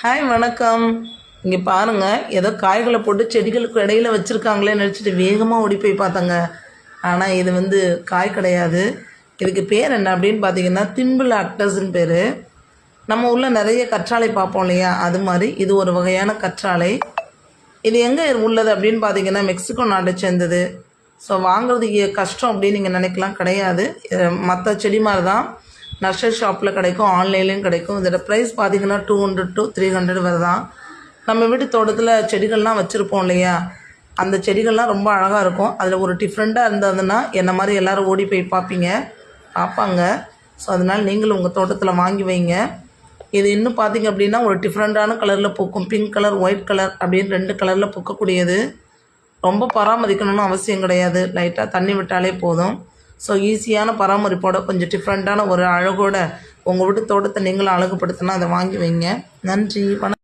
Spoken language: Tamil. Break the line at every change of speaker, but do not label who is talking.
ஹாய் வணக்கம். இங்கே பாருங்கள், ஏதோ காய்களை போட்டு செடிகளுக்கு இடையில வச்சுருக்காங்களேன்னு நினச்சிட்டு வேகமாக ஓடி போய் பார்த்தேங்க. ஆனால் இது காய் கிடையாது. இதுக்கு பேர் என்ன அப்படின்னு பார்த்தீங்கன்னா திம்பிள் ஆக்டர்ஸ்ன்னு பேர். நம்ம ஊரில் நிறைய கற்றாழை பார்ப்போம் இல்லையா, அது மாதிரி இது ஒரு வகையான கற்றாழை. இது எங்கே உள்ளது அப்படின்னு பார்த்தீங்கன்னா மெக்சிகோ நாட்டை சேர்ந்தது. ஸோ வாங்குறது கஷ்டம் அப்படின்னு நீங்கள் நினைக்கலாம், கிடையாது. மற்ற செடி மாதிரி தான் நர்சரி ஷாப்பில் கிடைக்கும், ஆன்லைன்லேயும் கிடைக்கும். இதோட ப்ரைஸ் பார்த்திங்கன்னா 200 to 300 வருதான். நம்ம வீட்டு தோட்டத்தில் செடிகள்லாம் வச்சுருப்போம் இல்லையா, அந்த செடிகள்லாம் ரொம்ப அழகாக இருக்கும். அதில் ஒரு டிஃப்ரெண்ட்டாக இருந்ததுன்னா என்ன மாதிரி எல்லோரும் ஓடி போய் பார்ப்பாங்க. ஸோ அதனால் நீங்களும் உங்கள் தோட்டத்தில் வாங்கி வைங்க. இது இன்னும் பார்த்திங்க அப்படின்னா ஒரு டிஃப்ரெண்ட்டான கலரில் பூக்கும். பிங்க் கலர், ஒயிட் கலர் அப்படின்னு 2 கலரில் பூக்கக்கூடியது. ரொம்ப பராமரிக்கணும்னு அவசியம் கிடையாது, லைட்டாக தண்ணி விட்டாலே போதும். ஸோ ஈஸியான பராமரிப்போட கொஞ்சம் டிஃப்ரெண்ட்டான ஒரு அழகோட உங்கள் வீட்டு தோட்டத்தை நீங்களும் அழகுபடுத்தினா அதை வாங்கி வைங்க. நன்றி, வணக்கம்.